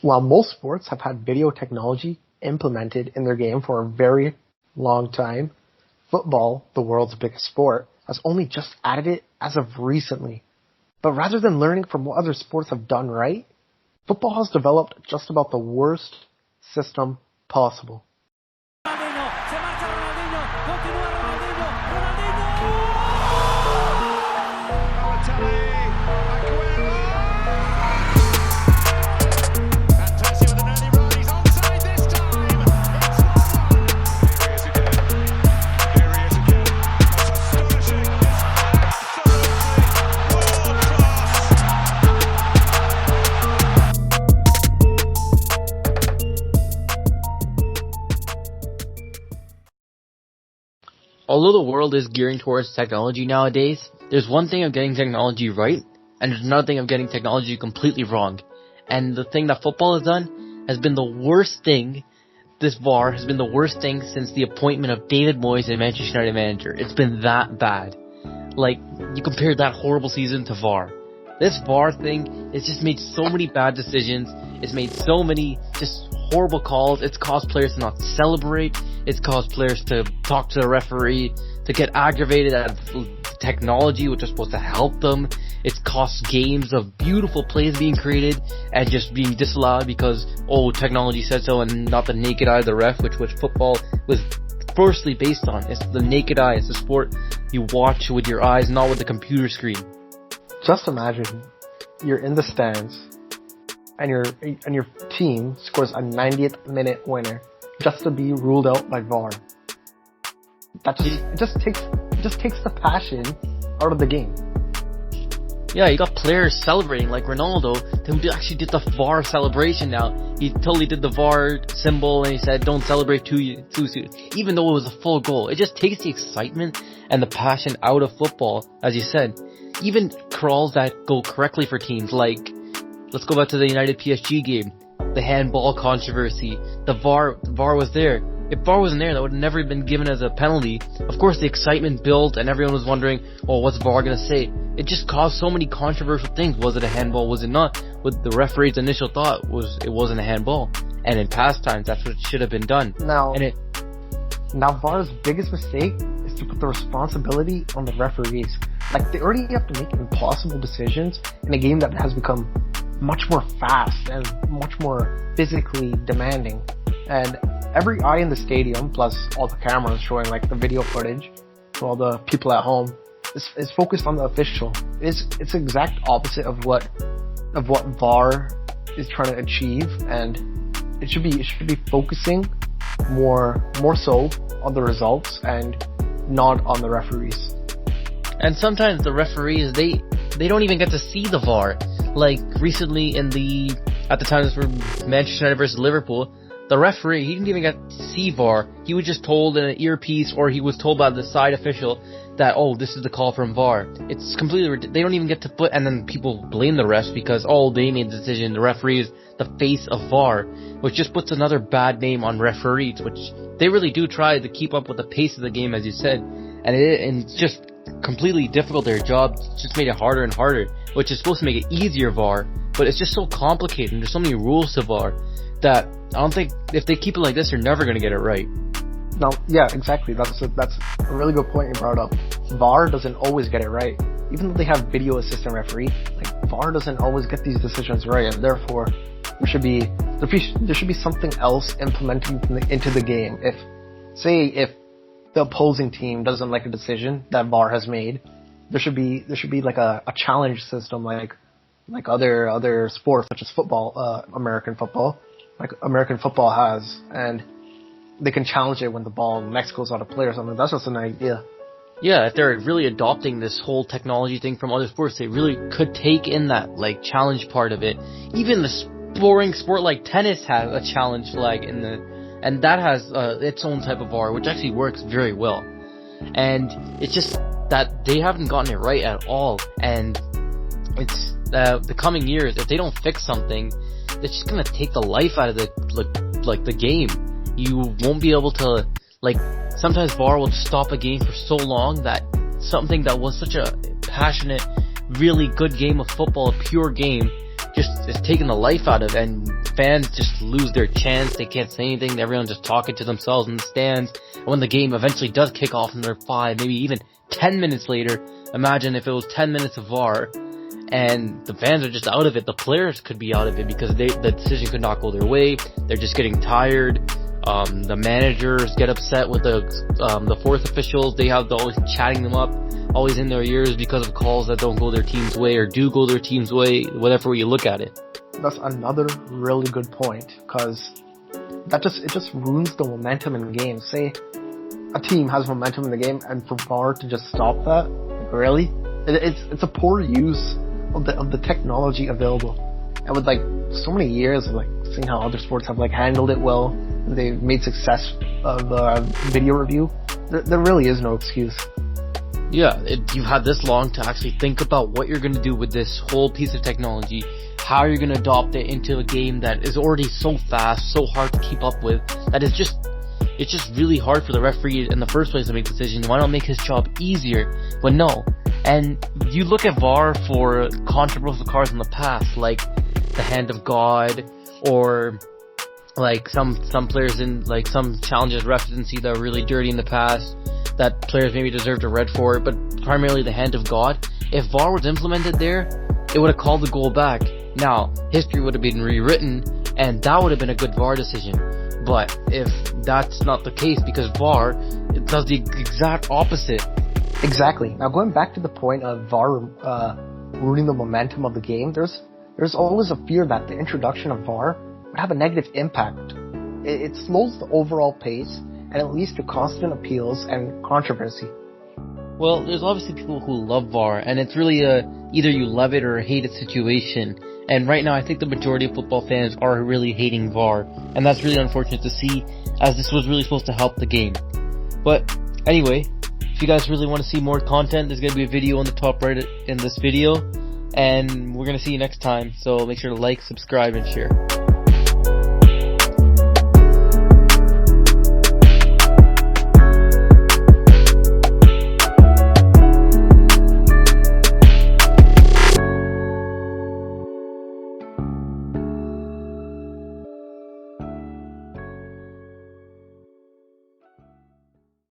While most sports have had video technology implemented in their game for a very long time, football, the world's biggest sport, has only just added it as of recently. But rather than learning from what other sports have done right, football has developed just about the worst system possible. Although the world is gearing towards technology nowadays, there's one thing of getting technology right, and there's another thing of getting technology completely wrong. And the thing that football has done has been the worst thing. This VAR has been the worst thing since the appointment of David Moyes as Manchester United manager. It's been that bad. Like, you compare that horrible season to VAR. This VAR thing, it's just made so many bad decisions. It's made so many just horrible calls. It's caused players to not celebrate. It's caused players to talk to the referee, to get aggravated at technology, which is supposed to help them. It's cost games of beautiful plays being created and just being disallowed because, technology said so and not the naked eye of the ref, which football was firstly based on. It's the naked eye. It's the sport you watch with your eyes, not with the computer screen. Just imagine you're in the stands and your team scores a 90th minute winner just to be ruled out by VAR. It just takes the passion out of the game. Yeah, you got players celebrating like Ronaldo who actually did the VAR celebration now. He totally did the VAR symbol and he said don't celebrate too soon, even though it was a full goal. It just takes the excitement and the passion out of football, as you said. Even calls that go correctly for teams, like, let's go back to the United PSG game, the handball controversy. The VAR was there. If VAR wasn't there, that would have never been given as a penalty. Of course, the excitement built and everyone was wondering, what's VAR gonna say? It just caused so many controversial things. Was it a handball? Was it not? What the referee's initial thought was it wasn't a handball. And in past times, that's what should have been done. Now VAR's biggest mistake is to put the responsibility on the referees. Like, they already have to make impossible decisions in a game that has become much more fast and much more physically demanding. And every eye in the stadium, plus all the cameras showing like the video footage to all the people at home, is focused on the official. It's the exact opposite of what VAR is trying to achieve, and it should be focusing more so on the results and not on the referees. And sometimes the referees, they don't even get to see the VAR. Like recently at the times for Manchester United versus Liverpool, the referee, he didn't even get to see VAR. He was just told in an earpiece, or he was told by the side official that, this is the call from VAR. It's completely, they don't even get to put, and then people blame the refs because, they made the decision. The referee is the face of VAR, which just puts another bad name on referees, which they really do try to keep up with the pace of the game, as you said. And it's just completely difficult. Their job just made it harder and harder, which is supposed to make it easier, VAR, but it's just so complicated and there's so many rules to VAR that I don't think if they keep it like this, they're never going to get it right. No, yeah, exactly. That's a really good point you brought up. VAR doesn't always get it right. Even though they have video assistant referee, like, VAR doesn't always get these decisions right, and therefore there should be something else implemented into the game. If the opposing team doesn't like a decision that VAR has made, there should be like a challenge system like other sports such as football, American football, like American football has, and they can challenge it when the ball next goes out of play or something. That's just an idea. Yeah, if they're really adopting this whole technology thing from other sports, they really could take in that challenge part of it. Even the boring sport like tennis has a challenge flag and that has its own type of VAR, which actually works very well. And it's just that they haven't gotten it right at all. And it's the coming years, if they don't fix something, it's just gonna take the life out of the game. You won't be able to, sometimes VAR will just stop a game for so long that something that was such a passionate, really good game of football, a pure game, just is taking the life out of it, and fans just lose their chance. They can't say anything. Everyone's just talking to themselves in the stands. And when the game eventually does kick off in their 5, maybe even 10 minutes later, imagine if it was 10 minutes of VAR and the fans are just out of it. The players could be out of it because the decision could not go their way. They're just getting tired. The managers get upset with the fourth officials. They have always chatting them up, always in their ears because of calls that don't go their team's way or do go their team's way, whatever way you look at it. That's another really good point, because it just ruins the momentum in the game. Say a team has momentum in the game, and for VAR to just stop that, really, it's a poor use of the technology available. And with like so many years of like seeing how other sports have like handled it well, they've made success of video review, there really is no excuse. Yeah, you've had this long to actually think about what you're going to do with this whole piece of technology, how you're going to adopt it into a game that is already so fast, so hard to keep up with, that it's just really hard for the referee in the first place to make decisions. Why not make his job easier? But no. And you look at VAR for controversial calls in the past, like the hand of God, or like some players in like some challenges refs didn't see that were really dirty in the past, that players maybe deserved a red for it, but primarily the hand of God. If VAR was implemented there, it would have called the goal back. Now, history would have been rewritten, and that would have been a good VAR decision. But if that's not the case, because VAR, it does the exact opposite. Exactly. Now, going back to the point of VAR ruining the momentum of the game, there's always a fear that the introduction of VAR would have a negative impact. It slows the overall pace, and it leads to constant appeals and controversy. Well, there's obviously people who love VAR, and it's really either you love it or hate it situation. And right now, I think the majority of football fans are really hating VAR, and that's really unfortunate to see, as this was really supposed to help the game. But anyway, if you guys really want to see more content, there's going to be a video on the top right in this video, and we're going to see you next time. So make sure to like, subscribe, and share.